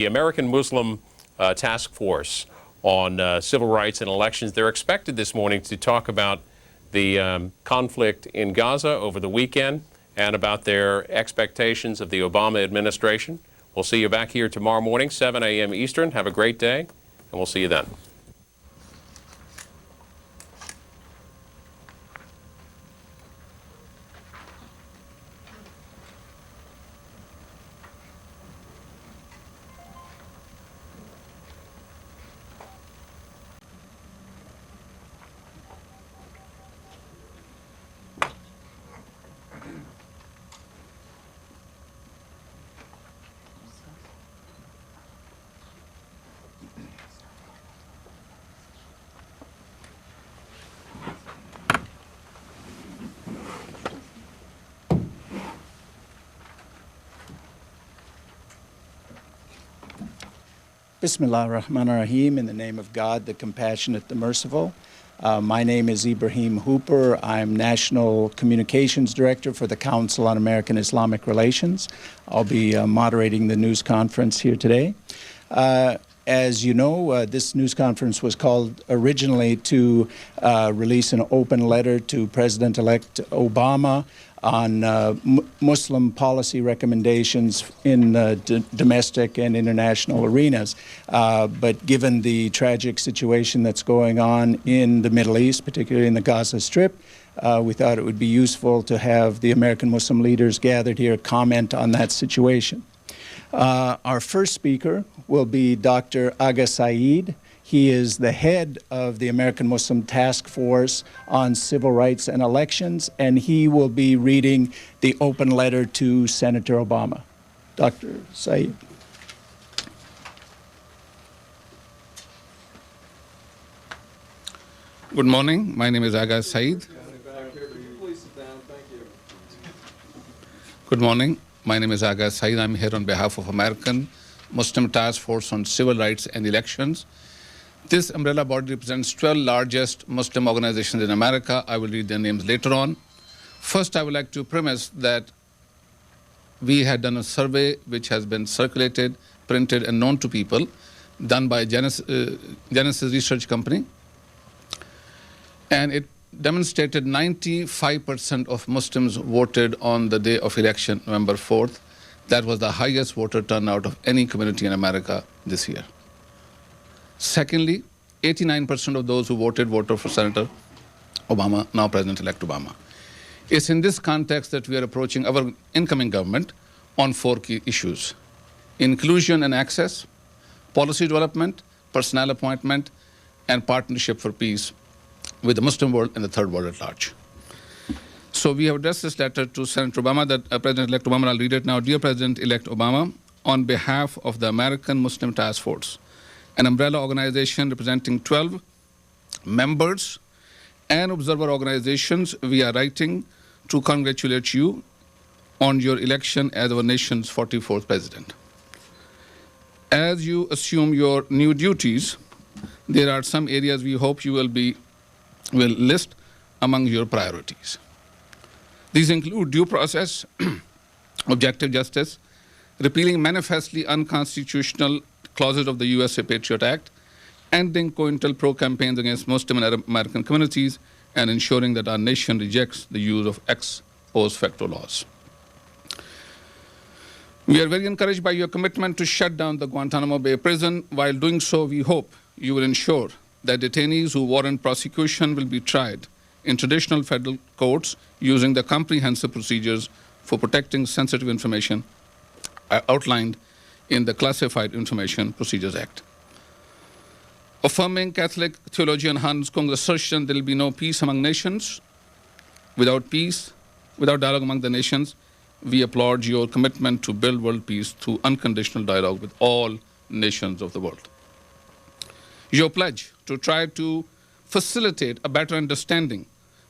The American-Muslim Task Force on Civil Rights and Elections, they're expected this morning to talk about the conflict in Gaza over the weekend and about their expectations of the Obama administration. We'll see you back here tomorrow morning, 7 a.m. Eastern. Have a great day, and we'll see you then. Bismillah ar-Rahman ar-Rahim, in the name of God, the Compassionate, the Merciful. My name is Ibrahim Hooper. I'm National Communications Director for the Council on American-Islamic Relations. I'll be moderating the news conference here today. As you know, this news conference was called originally to release an open letter to President-elect Obama on Muslim policy recommendations in domestic and international arenas. But given the tragic situation that's going on in the Middle East, particularly in the Gaza Strip, we thought it would be useful to have the American Muslim leaders gathered here comment on that situation. Our first speaker will be Dr. Agha Saeed. He is the head of the American Muslim Task Force on Civil Rights and Elections, and he will be reading the open letter to Senator Obama. Dr. Saeed. Good morning. My name is Agha Saeed. Good morning. My name is Agha Saeed. I'm here on behalf of American Muslim Task Force on Civil Rights and Elections. This umbrella body represents 12 largest Muslim organizations in America. I will read their names later on. First, I would like to premise that we had done a survey which has been circulated, printed, and known to people, done by Genesis Research Company. And it demonstrated 95% of Muslims voted on the day of election, November 4th. That was the highest voter turnout of any community in America this year. Secondly, 89% of those who voted for Senator Obama, now President-elect Obama. It's in this context that we are approaching our incoming government on 4 key issues: inclusion and access, policy development, personnel appointment, and partnership for peace with the Muslim world and the third world at large. So we have addressed this letter to Senator Obama, that President-elect Obama. I'll read it now. Dear President-elect Obama, on behalf of the American Muslim Task Force, an umbrella organization representing 12 members and observer organizations, we are writing to congratulate you on your election as our nation's 44th president. As you assume your new duties, there are some areas we hope you will list among your priorities. These include due process, objective justice, repealing manifestly unconstitutional clauses of the USA Patriot Act, ending COINTELPRO campaigns against Muslim and Arab American communities, and ensuring that our nation rejects the use of ex post facto laws. We are very encouraged by your commitment to shut down the Guantanamo Bay prison. While doing so, we hope you will ensure that detainees who warrant prosecution will be tried in traditional federal courts using the comprehensive procedures for protecting sensitive information outlined in the Classified Information Procedures Act. Affirming Catholic theologian Hans Kung's assertion there will be no peace among nations without dialogue among the nations, we applaud your commitment to build world peace through unconditional dialogue with all nations of the world. Your pledge to try to facilitate a better understanding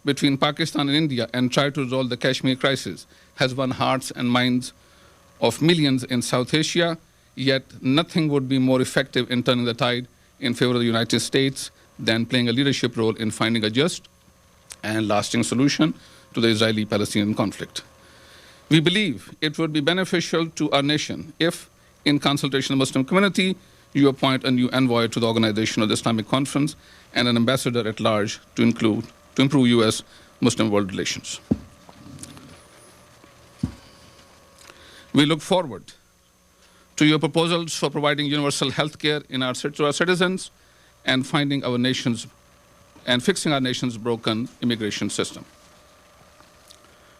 between Pakistan and India and try to resolve the Kashmir crisis has won hearts and minds of millions in South Asia, yet nothing would be more effective in turning the tide in favor of the United States than playing a leadership role in finding a just and lasting solution to the Israeli-Palestinian conflict. We believe it would be beneficial to our nation if, In consultation with the Muslim community, you appoint a new envoy to the organization of the Islamic Conference and an ambassador at large to improve U.S.-Muslim world relations. We look forward to your proposals for providing universal health care to our citizens and fixing our nation's broken immigration system.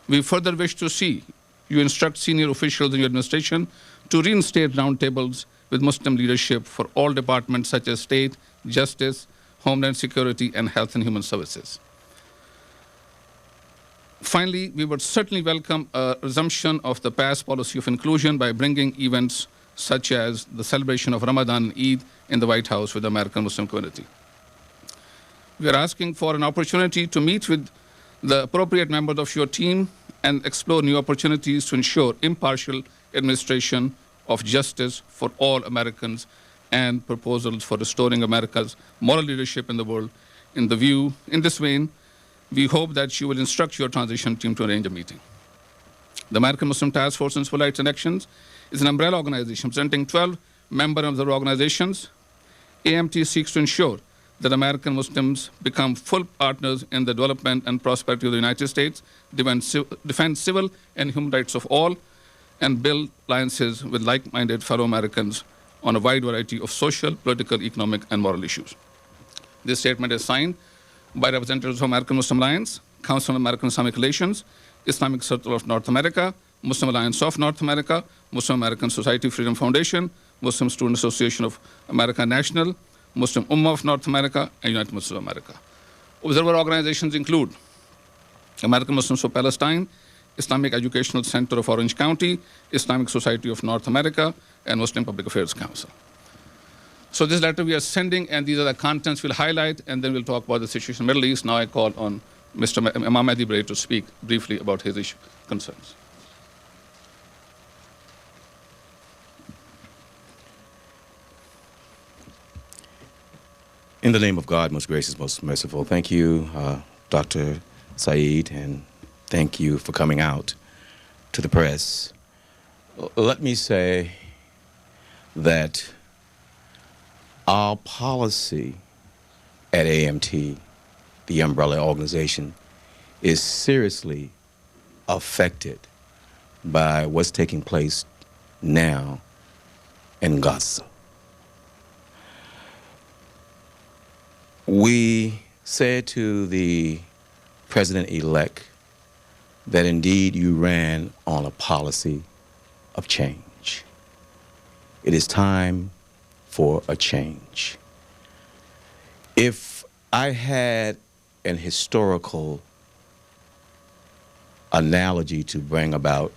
We further wish to see you instruct senior officials in your administration to reinstate roundtables with Muslim leadership for all departments such as State, Justice, Homeland Security, and Health and Human Services. Finally, we would certainly welcome a resumption of the past policy of inclusion by bringing events such as the celebration of Ramadan and Eid in the White House with the American Muslim community. We are asking for an opportunity to meet with the appropriate members of your team and explore new opportunities to ensure impartial administration of justice for all Americans and proposals for restoring America's moral leadership in the world. In this vein, we hope that you will instruct your transition team to arrange a meeting. The American Muslim Task Force on Civil Rights and Elections is an umbrella organization presenting 12 members of the organizations. AMT seeks to ensure that American Muslims become full partners in the development and prosperity of the United States, defend civil and human rights of all, and build alliances with like-minded fellow Americans on a wide variety of social, political, economic, and moral issues. This statement is signed by representatives of American Muslim Alliance, Council on American-Islamic Relations, Islamic Circle of North America, Muslim Alliance of North America, Muslim American Society Freedom Foundation, Muslim Student Association of America National, Muslim Ummah of North America, and United Muslims of America. Observer organizations include American Muslims for Palestine, Islamic Educational Center of Orange County, Islamic Society of North America, and Muslim Public Affairs Council. So this letter we are sending, and these are the contents we'll highlight, and then we'll talk about the situation in the Middle East. Now I call on Mr. Imam Mahdi Bray to speak briefly about his concerns. In the name of God, most gracious, most merciful, thank you, Dr. Saeed, and thank you for coming out to the press. Let me say that our policy at AMT, the umbrella organization, is seriously affected by what's taking place now in Gaza. We said to the president-elect that indeed you ran on a policy of change. It is time for a change. If I had an historical analogy to bring about,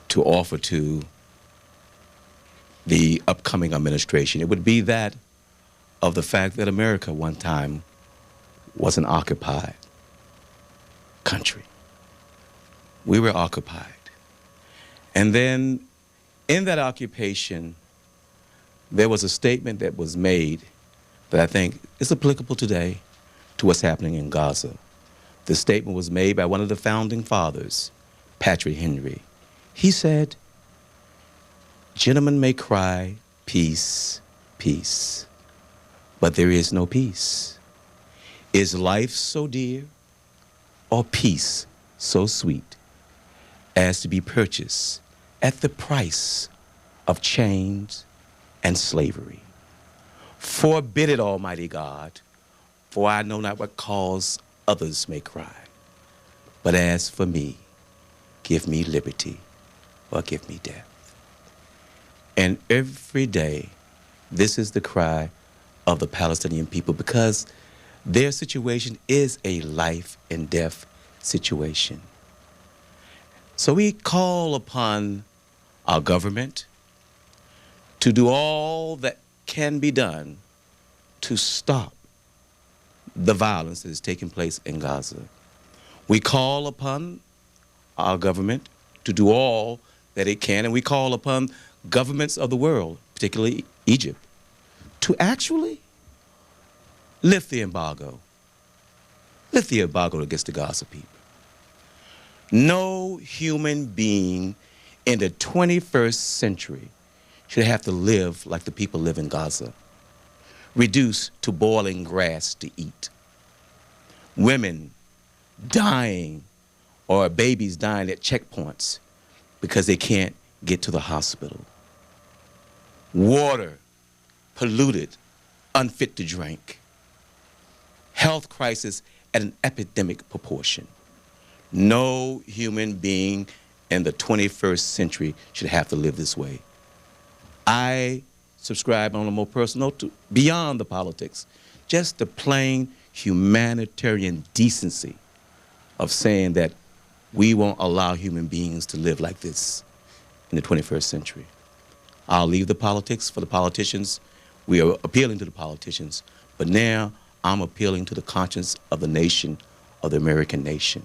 to offer to the upcoming administration, it would be that of the fact that America one time was an occupied country. We were occupied. And then in that occupation, there was a statement that was made that I think is applicable today to what's happening in Gaza. The statement was made by one of the founding fathers, Patrick Henry. He said, "Gentlemen may cry, peace, peace, but there is no peace. Is life so dear or peace so sweet as to be purchased at the price of chains and slavery? Forbid it, Almighty God, for I know not what cause others may cry. But as for me, give me liberty or give me death." And every day, this is the cry of the Palestinian people, because their situation is a life and death situation. So we call upon our government to do all that can be done to stop the violence that is taking place in Gaza. We call upon our government to do all that it can, and we call upon governments of the world, particularly Egypt, to actually lift the embargo. Lift the embargo against the Gaza people. No human being in the 21st century should have to live like the people live in Gaza, reduced to boiling grass to eat. Women dying or babies dying at checkpoints because they can't get to the hospital. Water polluted, unfit to drink. Health crisis at an epidemic proportion. No human being in the 21st century should have to live this way. I subscribe on a more personal note to beyond the politics, just the plain humanitarian decency of saying that we won't allow human beings to live like this in the 21st century. I'll leave the politics for the politicians. We are appealing to the politicians, but now I'm appealing to the conscience of the nation, of the American nation.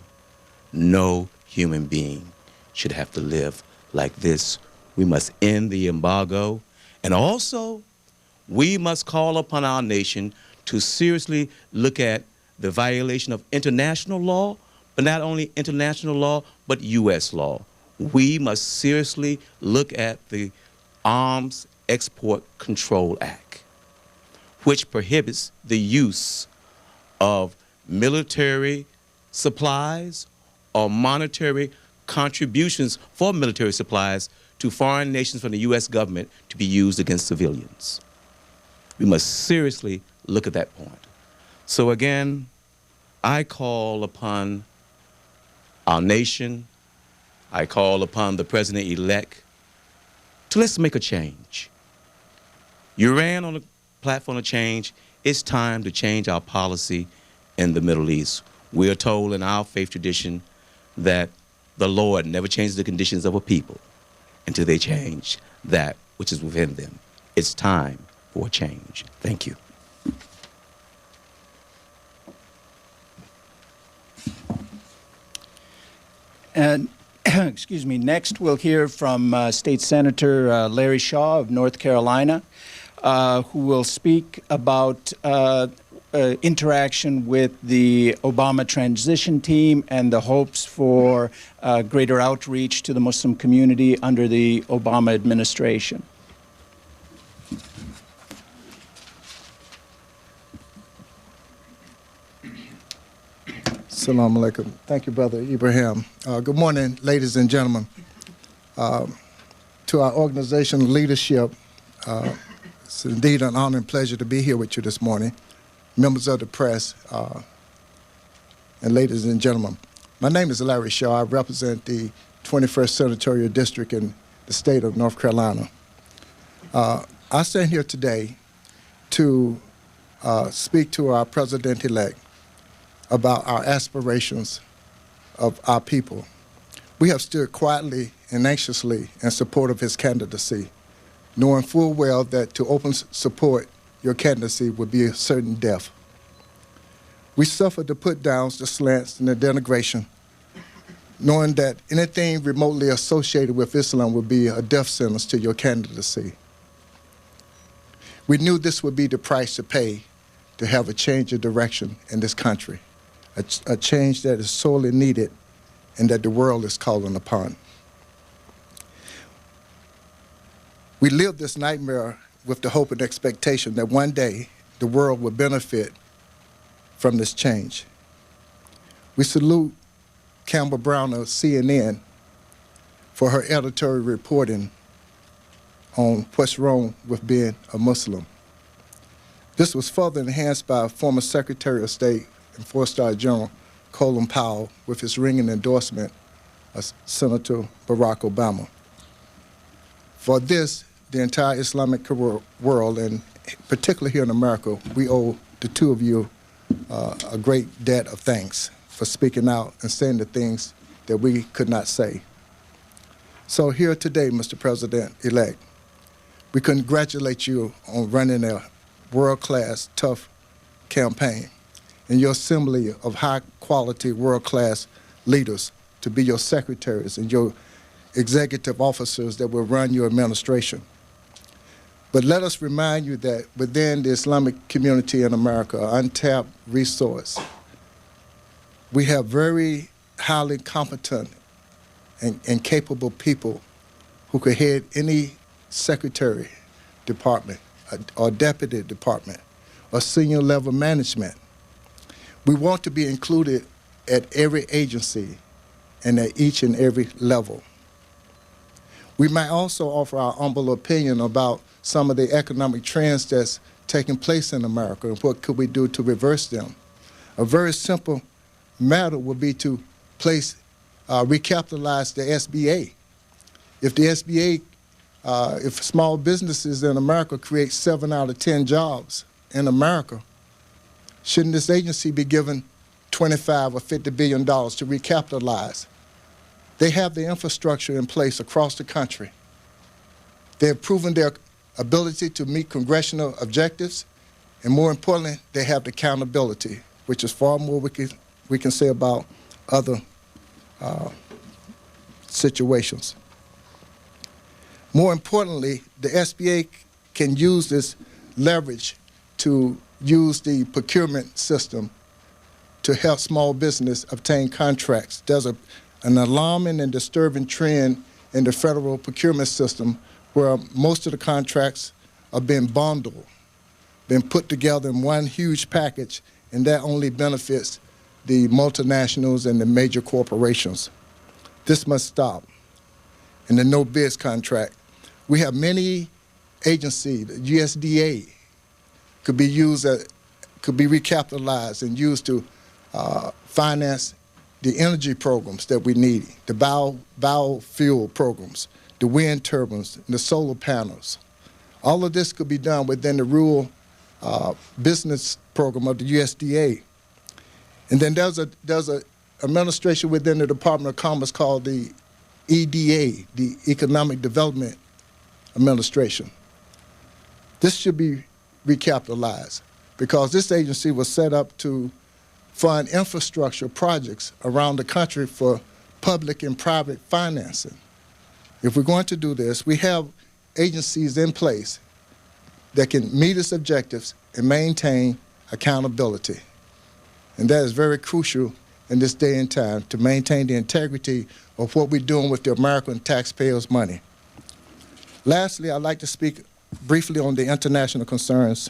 No human being should have to live like this. We must end the embargo, and also we must call upon our nation to seriously look at the violation of international law, but not only international law, but U.S. law. We must seriously look at the Arms Export Control Act, which prohibits the use of military supplies or monetary contributions for military supplies to foreign nations from the U.S. government to be used against civilians. We must seriously look at that point. So again, I call upon our nation, I call upon the president-elect to let's make a change. You ran on the platform of change. It's time to change our policy in the Middle East. We are told in our faith tradition that the Lord never changes the conditions of a people until they change that which is within them. It's time for a change. Thank you. And excuse me, next we'll hear from State Senator Larry Shaw of North Carolina, who will speak about interaction with the Obama transition team and the hopes for greater outreach to the Muslim community under the Obama administration. Assalamu alaikum. Thank you, Brother Ibrahim. Good morning, ladies and gentlemen. To our organizational leadership, it's indeed an honor and pleasure to be here with you this morning. Members of the press, and ladies and gentlemen. My name is Larry Shaw. I represent the 21st Senatorial District in the state of North Carolina. I stand here today to speak to our President-elect about our aspirations of our people. We have stood quietly and anxiously in support of his candidacy, knowing full well that to open support your candidacy would be a certain death. We suffered the put-downs, the slants, and the denigration, knowing that anything remotely associated with Islam would be a death sentence to your candidacy. We knew this would be the price to pay to have a change of direction in this country, a change that is sorely needed and that the world is calling upon. We lived this nightmare with the hope and expectation that one day the world would benefit from this change. We salute Campbell Brown of CNN for her editorial reporting on what's wrong with being a Muslim. This was further enhanced by former Secretary of State and four-star General Colin Powell with his ringing endorsement of Senator Barack Obama. For this, the entire Islamic world, and particularly here in America, we owe the two of you a great debt of thanks for speaking out and saying the things that we could not say. So here today, Mr. President-elect, we congratulate you on running a world-class, tough campaign and your assembly of high-quality, world-class leaders to be your secretaries and your executive officers that will run your administration. But let us remind you that within the Islamic community in America, an untapped resource, we have very highly competent and capable people who could head any secretary department or deputy department or senior level management. We want to be included at every agency and at each and every level. We might also offer our humble opinion about some of the economic trends that's taking place in America and what could we do to reverse them. A very simple matter would be to recapitalize the SBA. If the SBA, if small businesses in America create 7 out of 10 jobs in America, shouldn't this agency be given $25 or $50 billion to recapitalize? They have the infrastructure in place across the country. They have proven their ability to meet congressional objectives, and more importantly, they have the accountability, which is far more we can say about other situations. More importantly, the SBA can use this leverage to use the procurement system to help small business obtain contracts. There's an alarming and disturbing trend in the federal procurement system where most of the contracts are being bundled, being put together in one huge package, and that only benefits the multinationals and the major corporations. This must stop. In the no bids contract, we have many agencies, the USDA could be recapitalized and used to finance the energy programs that we need, the biofuel programs, the wind turbines, and the solar panels. All of this could be done within the rural business program of the USDA. And then there's a administration within the Department of Commerce called the EDA, the Economic Development Administration. This should be recapitalized because this agency was set up to fund infrastructure projects around the country for public and private financing. If we're going to do this, we have agencies in place that can meet its objectives and maintain accountability. And that is very crucial in this day and time to maintain the integrity of what we're doing with the American taxpayers' money. Lastly, I'd like to speak briefly on the international concerns.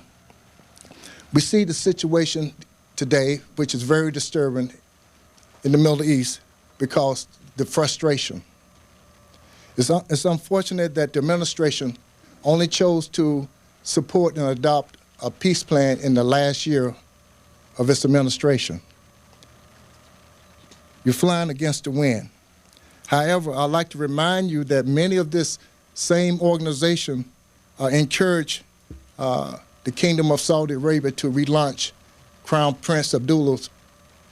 We see the situation today, which is very disturbing in the Middle East because the frustration. It's unfortunate that the administration only chose to support and adopt a peace plan in the last year of its administration. You're flying against the wind. However, I'd like to remind you that many of this same organization encouraged the Kingdom of Saudi Arabia to relaunch Crown Prince Abdullah's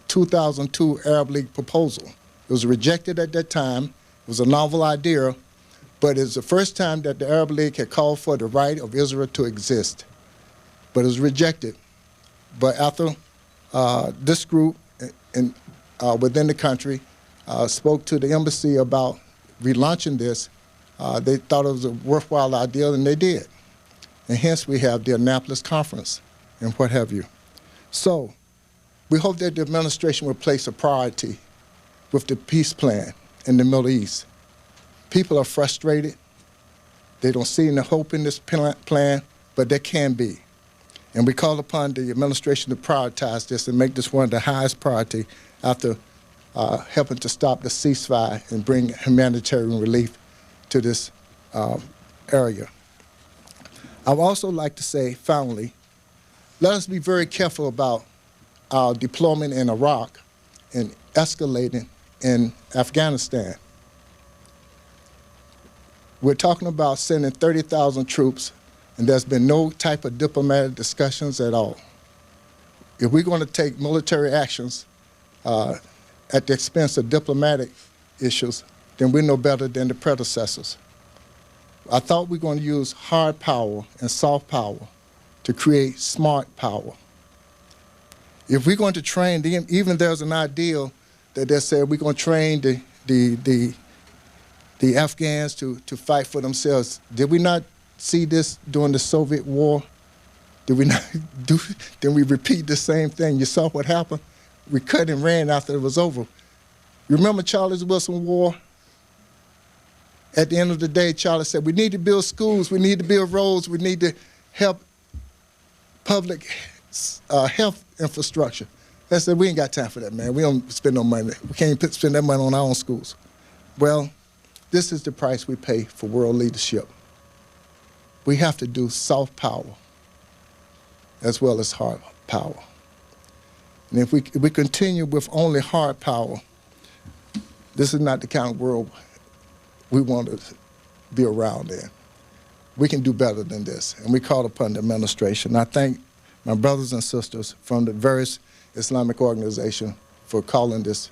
2002 Arab League proposal. It was rejected at that time. It was a novel idea, but it's the first time that the Arab League had called for the right of Israel to exist. But it was rejected. But after this group within the country spoke to the embassy about relaunching this, they thought it was a worthwhile idea, and they did. And hence we have the Annapolis Conference and what have you. So we hope that the administration will place a priority with the peace plan in the Middle East. People are frustrated. They don't see any hope in this plan, but there can be. And we call upon the administration to prioritize this and make this one of the highest priority after helping to stop the ceasefire and bring humanitarian relief to this area. I would also like to say, finally, let us be very careful about our deployment in Iraq and escalating in Afghanistan. We're talking about sending 30,000 troops, and there's been no type of diplomatic discussions at all. If we're going to take military actions at the expense of diplomatic issues, then we're no better than the predecessors. I thought we were going to use hard power and soft power to create smart power. If we're going to train, even there's an ideal that they said we're going to train the Afghans to fight for themselves. Did we not see this during the Soviet war? Did we not do? Then we repeat the same thing. You saw what happened? We cut and ran after it was over. You remember Charles Wilson War? At the end of the day, Charlie said, we need to build schools, we need to build roads, we need to help public health infrastructure. They said, we ain't got time for that, man. We don't spend no money. We can't spend that money on our own schools. Well, this is the price we pay for world leadership. We have to do soft power as well as hard power. And if we continue with only hard power, this is not the kind of world we want to be around in. We can do better than this, and we call upon the administration. I thank my brothers and sisters from the various Islamic organizations for calling this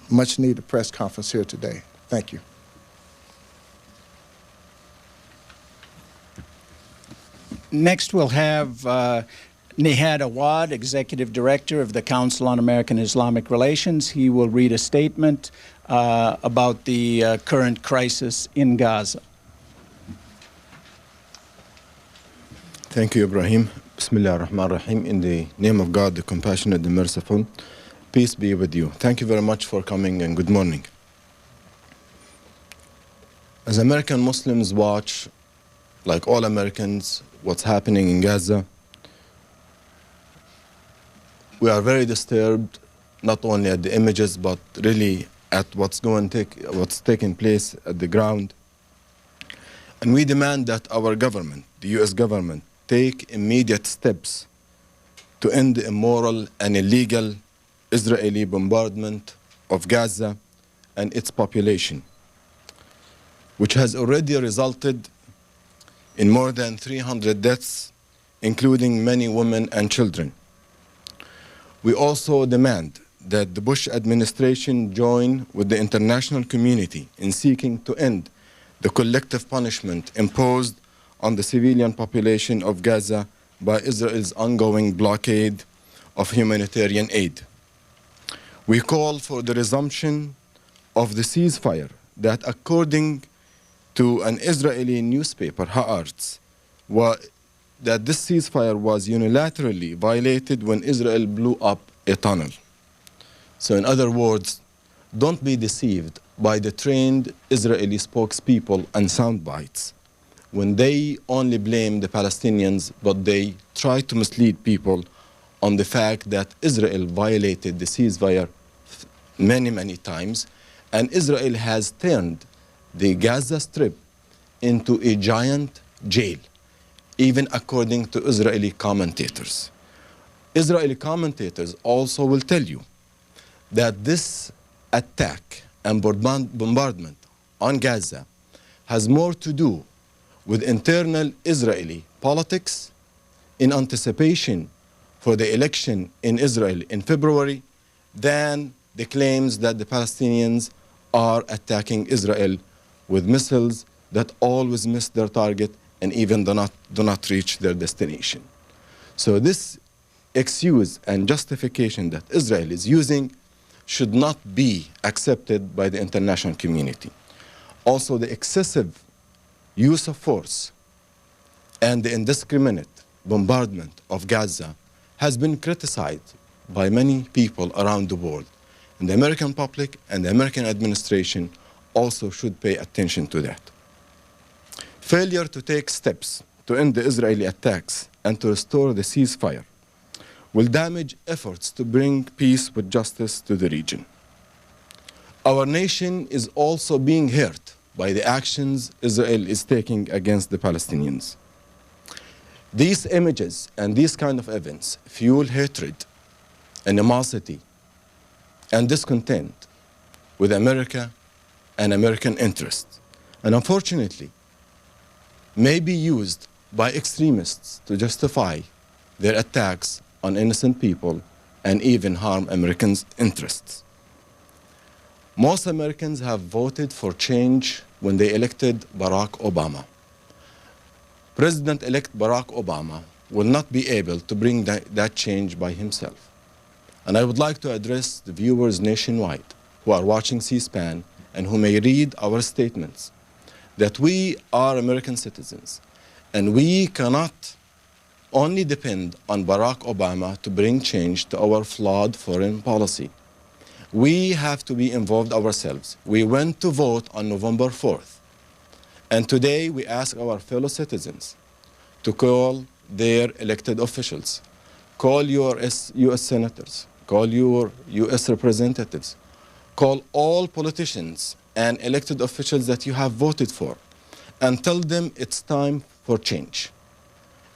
much-needed press conference here today. Thank you. Next, we'll have Nihad Awad, Executive Director of the Council on American-Islamic Relations. He will read a statement about the current crisis in Gaza. Thank you, Ibrahim. Bismillah ar-Rahman ar-Rahim. In the name of God, the compassionate, the merciful, peace be with you. Thank you very much for coming, and good morning. As American Muslims watch, like all Americans, what's happening in Gaza, we are very disturbed, not only at the images, but really at what's taking place at the ground. And we demand that our government, the U.S. government, take immediate steps to end the immoral and illegal Israeli bombardment of Gaza and its population, which has already resulted in more than 300 deaths, including many women and children. We also demand that the Bush administration join with the international community in seeking to end the collective punishment imposed on the civilian population of Gaza by Israel's ongoing blockade of humanitarian aid. We call for the resumption of the ceasefire that, according to an Israeli newspaper, Haaretz, that this ceasefire was unilaterally violated when Israel blew up a tunnel. So in other words, don't be deceived by the trained Israeli spokespeople and sound bites when they only blame the Palestinians, but they try to mislead people on the fact that Israel violated the ceasefire many, many times, and Israel has turned the Gaza Strip into a giant jail, even according to Israeli commentators. Israeli commentators also will tell you that this attack and bombardment on Gaza has more to do with internal Israeli politics in anticipation for the election in Israel in February than the claims that the Palestinians are attacking Israel with missiles that always miss their target and even do not reach their destination. So this excuse and justification that Israel is using should not be accepted by the international community. Also, the excessive use of force and the indiscriminate bombardment of Gaza has been criticized by many people around the world. And the American public and the American administration also should pay attention to that. Failure to take steps to end the Israeli attacks and to restore the ceasefire will damage efforts to bring peace with justice to the region. Our nation is also being hurt by the actions Israel is taking against the Palestinians. These images and these kind of events fuel hatred, animosity, and discontent with America and American interests, and unfortunately may be used by extremists to justify their attacks on innocent people and even harm Americans' interests. Most Americans have voted for change when they elected Barack Obama. President-elect Barack Obama will not be able to bring that change by himself. And I would like to address the viewers nationwide who are watching C-SPAN and who may read our statements that we are American citizens and we cannot only depend on Barack Obama to bring change to our flawed foreign policy. We have to be involved ourselves. We went to vote on November 4th And today we ask our fellow citizens to call their elected officials, call your U.S. senators, call your U.S. representatives, call all politicians and elected officials that you have voted for, and tell them it's time for change.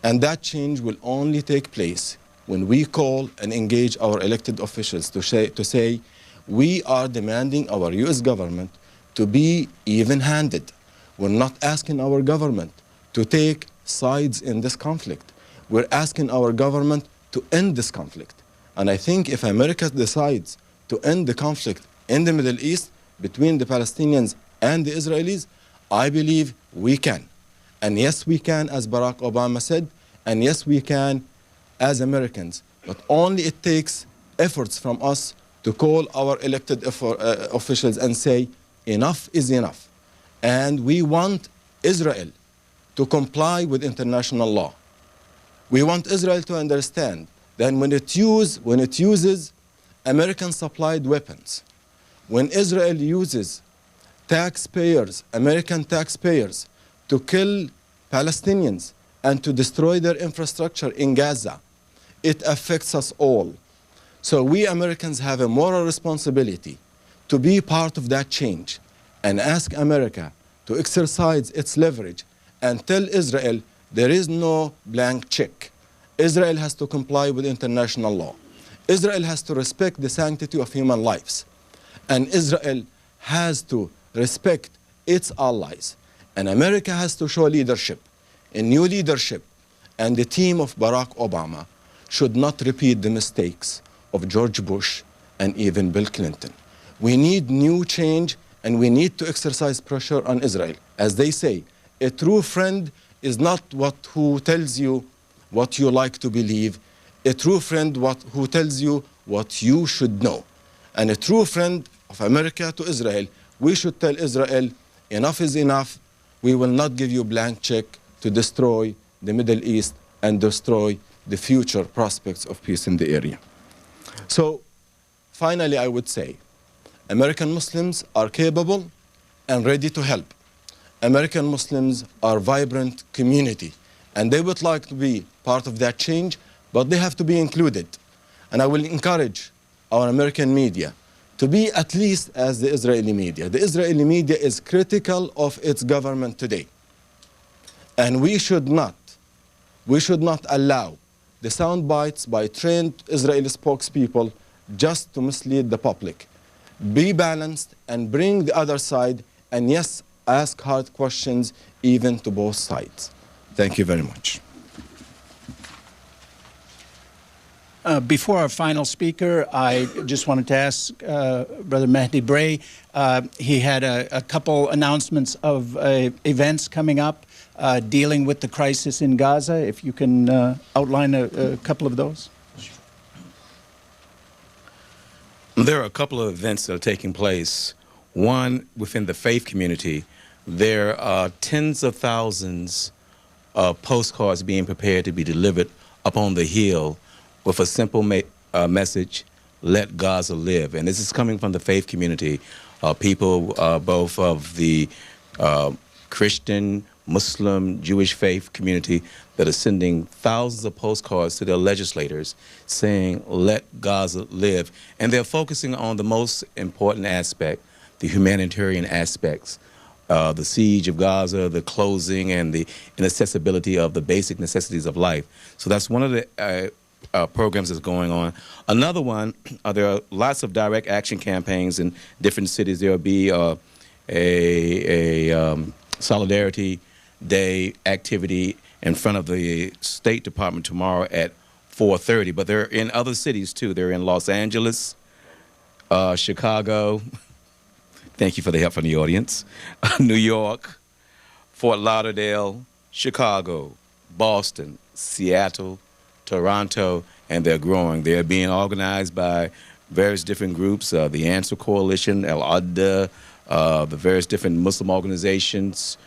And that change will only take place when we call and engage our elected officials to say we are demanding our U.S. government to be even-handed. We're not asking our government to take sides in this conflict. We're asking our government to end this conflict. And I think if America decides to end the conflict in the Middle East between the Palestinians and the Israelis, I believe we can. And yes, we can, as Barack Obama said, and yes, we can as Americans. But only it takes efforts from us to call our elected officials and say, enough is enough. And we want Israel to comply with international law. We want Israel to understand that when it uses American-supplied weapons, when Israel uses taxpayers, American taxpayers, to kill Palestinians and to destroy their infrastructure in Gaza, it affects us all. So we Americans have a moral responsibility to be part of that change and ask America to exercise its leverage and tell Israel there is no blank check. Israel has to comply with international law. Israel has to respect the sanctity of human lives. And Israel has to respect its allies. And America has to show leadership. A new leadership and the team of Barack Obama should not repeat the mistakes of George Bush and even Bill Clinton. We need new change, and we need to exercise pressure on Israel. As they say, a true friend is not who tells you what you like to believe. A true friend who tells you what you should know. And a true friend of America to Israel, we should tell Israel, enough is enough. We will not give you a blank check to destroy the Middle East and destroy the future prospects of peace in the area. So, finally, I would say, American Muslims are capable and ready to help. American Muslims are a vibrant community, and they would like to be part of that change, but they have to be included. And I will encourage our American media to be at least as the Israeli media. The Israeli media is critical of its government today. And we should not allow the sound bites by trained Israeli spokespeople just to mislead the public. Be balanced and bring the other side, and yes, ask hard questions even to both sides. Thank you very much. Before our final speaker, I just wanted to ask Brother Mahdi Bray. He had a couple announcements of events coming up dealing with the crisis in Gaza. If you can outline a couple of those. There are a couple of events that are taking place. One, within the faith community, there are tens of thousands of postcards being prepared to be delivered up on the hill with a simple message, let Gaza live. And this is coming from the faith community, people both of the Christian, Muslim, Jewish faith community that are sending thousands of postcards to their legislators saying, let Gaza live. And they're focusing on the most important aspect, the humanitarian aspects, the siege of Gaza, the closing, and the inaccessibility of the basic necessities of life. So that's one of the programs that's going on. Another one, there are lots of direct action campaigns in different cities. There will be a Solidarity Day activity in front of the State Department tomorrow at 4:30. But they're in other cities too. They're in Los Angeles, Chicago. Thank you for the help from the audience. New York, Fort Lauderdale, Chicago, Boston, Seattle, Toronto, and they're growing. They're being organized by various different groups, the Answer Coalition, Al-Adda, the various different Muslim organizations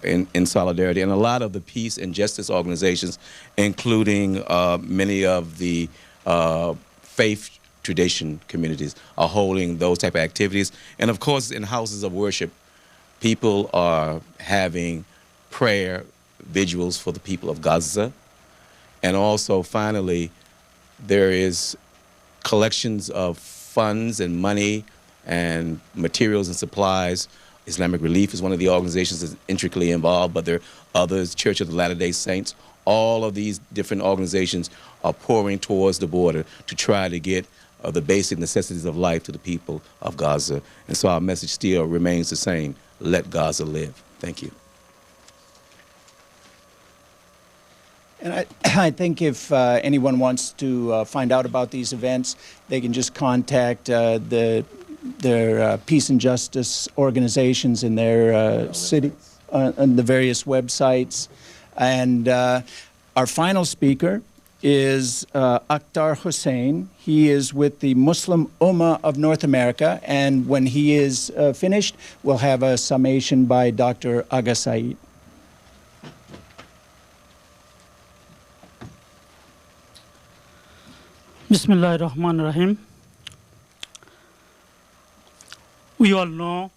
in solidarity, and a lot of the peace and justice organizations, including many of the faith tradition communities, are holding those type of activities. And of course, in houses of worship, People are having prayer vigils for the people of Gaza. And also, finally, there is collections of funds and money and materials and supplies. Islamic Relief is one of the organizations that's intricately involved, but there are others, Church of the Latter-day Saints. All of these different organizations are pouring towards the border to try to get the basic necessities of life to the people of Gaza. And so our message still remains the same: let Gaza live. Thank you. And I think if anyone wants to find out about these events, they can just contact their peace and justice organizations in their city, on the various websites. And our final speaker is Akhtar Hussain. He is with the Muslim Ummah of North America, and when he is finished, we'll have a summation by Dr. Agha Saeed. Bismillahir Rahmanir Rahim. We all know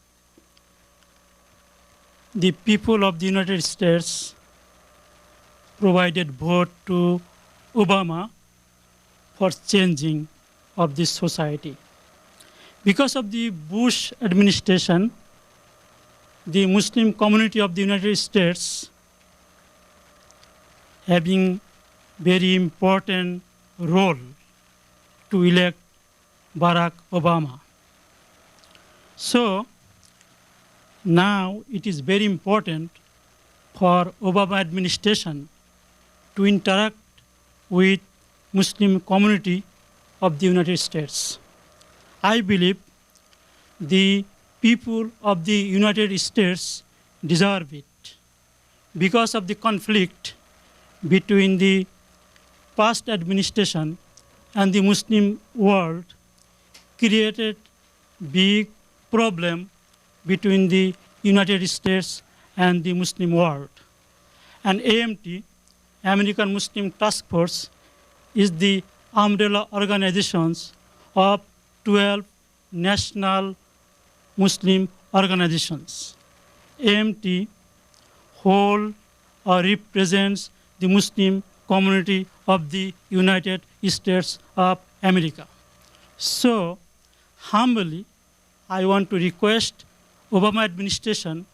the people of the United States provided vote to Obama for changing of this society. Because of the Bush administration, the Muslim community of the United States having very important role to elect Barack Obama. So now it is very important for Obama administration to interact with Muslim community of the United States. I believe the people of the United States deserve it because of the conflict between the past administration and the Muslim world created big problem between the United States and the Muslim world. And AMT, American Muslim Task Force, is the umbrella organizations of 12 national Muslim organizations. AMT hold or represents the Muslim community of the United States of America. So, humbly, I want to request Obama administration,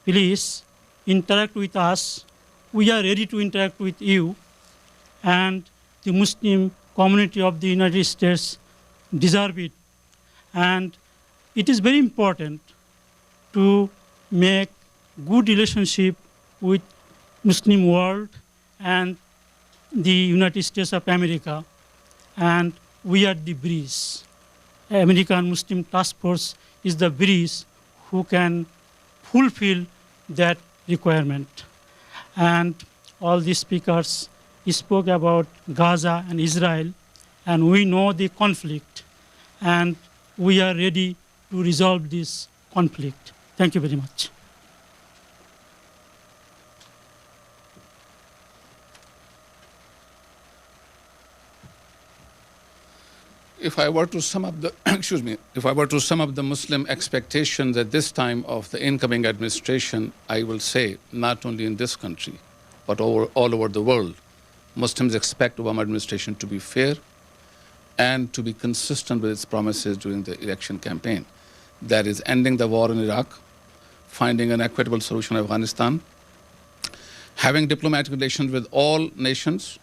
please interact with us. We are ready to interact with you, and the Muslim community of the United States deserve it. And it is very important to make good relationship with Muslim world and the United States of America, and we are the bridge. American Muslim Task Force is the bridge who can fulfill that requirement. And all the speakers spoke about Gaza and Israel, and we know the conflict, and we are ready to resolve this conflict. Thank you very much. If I were to sum up the, if I were to sum up the Muslim expectations at this time of the incoming administration, I will say, not only in this country, but all over the world, Muslims expect Obama administration to be fair and to be consistent with its promises during the election campaign. That is, ending the war in Iraq, finding an equitable solution in Afghanistan, having diplomatic relations with all nations,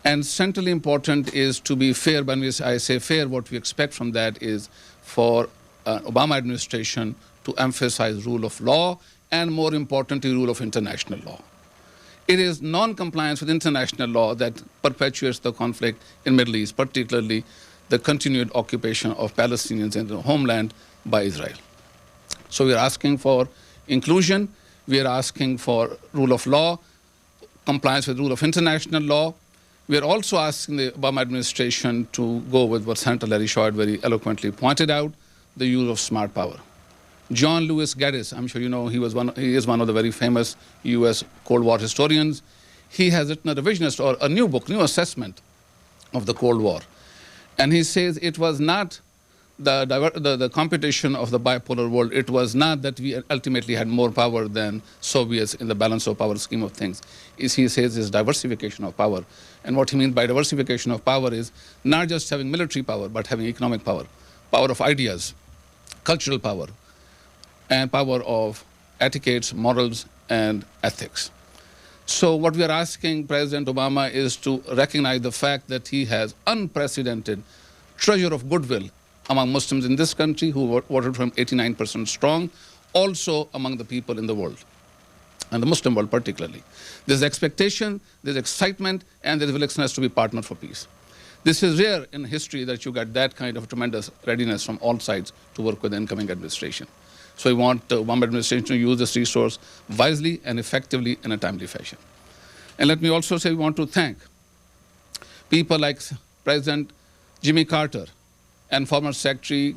and centrally important is to be fair. When I say fair, what we expect from that is for Obama administration to emphasize rule of law and, more importantly, rule of international law. It is non-compliance with international law that perpetuates the conflict in Middle East, particularly the continued occupation of Palestinians in the homeland by Israel. So we are asking for inclusion, we are asking for rule of law, compliance with rule of international law. We are also asking the Obama administration to go with what Senator Larry Shaw very eloquently pointed out, the use of smart power. John Lewis Gaddis, I'm sure you know, he is one of the very famous U.S. Cold War historians. He has written a revisionist or a new book, new assessment of the Cold War. And he says it was not the competition of the bipolar world, it was not that we ultimately had more power than Soviets in the balance of power scheme of things. He says is diversification of power. And what he means by diversification of power is not just having military power, but having economic power, power of ideas, cultural power, and power of etiquettes, morals, and ethics. So what we are asking President Obama is to recognize the fact that he has unprecedented treasure of goodwill among Muslims in this country who voted for him 89% strong, also among the people in the world, and the Muslim world particularly. There's expectation, there's excitement, and there's willingness to be partner for peace. This is rare in history that you get that kind of tremendous readiness from all sides to work with the incoming administration. So we want the Obama administration to use this resource wisely and effectively in a timely fashion. And let me also say we want to thank people like President Jimmy Carter and former Secretary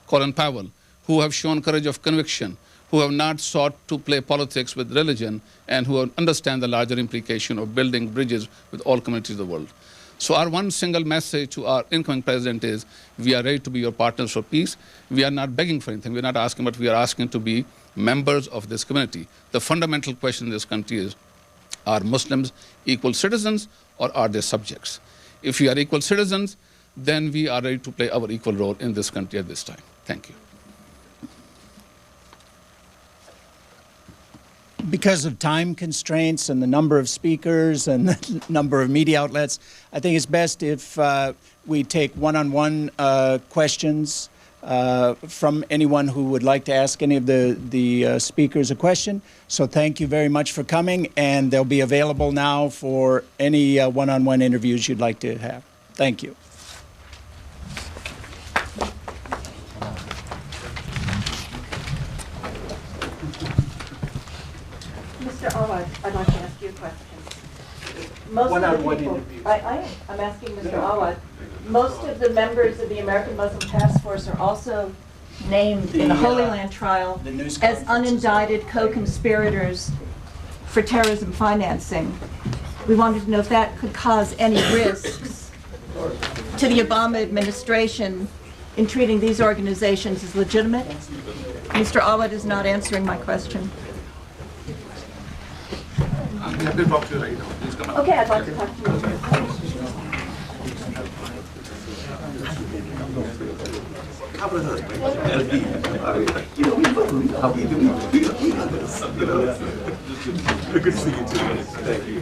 Colin Powell, who have shown courage of conviction, who have not sought to play politics with religion, and who understand the larger implication of building bridges with all communities of the world. So our one single message to our incoming president is, we are ready to be your partners for peace. We are not begging for anything. We're not asking, but we are asking to be members of this community. The fundamental question in this country is, are Muslims equal citizens or are they subjects? If we are equal citizens, then we are ready to play our equal role in this country at this time. Thank you. Because of time constraints and the number of speakers and the number of media outlets, I think it's best if we take one-on-one questions from anyone who would like to ask any of the speakers a question. So thank you very much for coming, and they'll be available now for any one-on-one interviews you'd like to have. Thank you. Mr. Awad, I'd like to ask you a question. Most of the people, I'm asking Mr. Awad, most of the members of the American Muslim Task Force are also named in the Holy Land trial as unindicted co-conspirators for terrorism financing. We wanted to know if that could cause any risks to the Obama administration in treating these organizations as legitimate. Mr. Awad is not answering my question. I'm happy to talk to you right now. Please come out. Okay, I'd like to talk to you. Good to see you too. Thank you.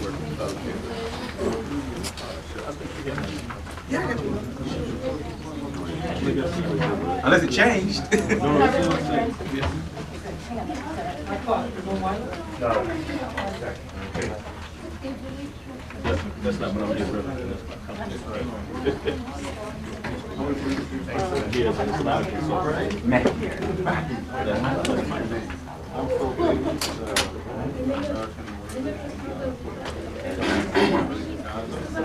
Unless it changed. That's not what I'm getting rid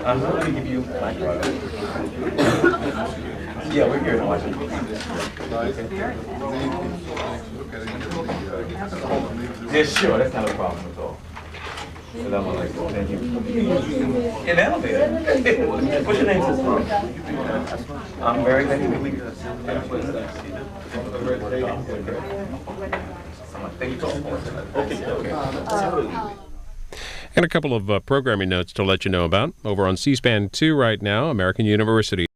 I'm going to give you my card. Yeah, we're here in Washington. Yeah, sure, that's not a problem at all. But I'm like, thank you. In the elevator. What's your name, sister? I'm very glad to meet you. Okay. And a couple of programming notes to let you know about. Over on C-SPAN 2 right now, American University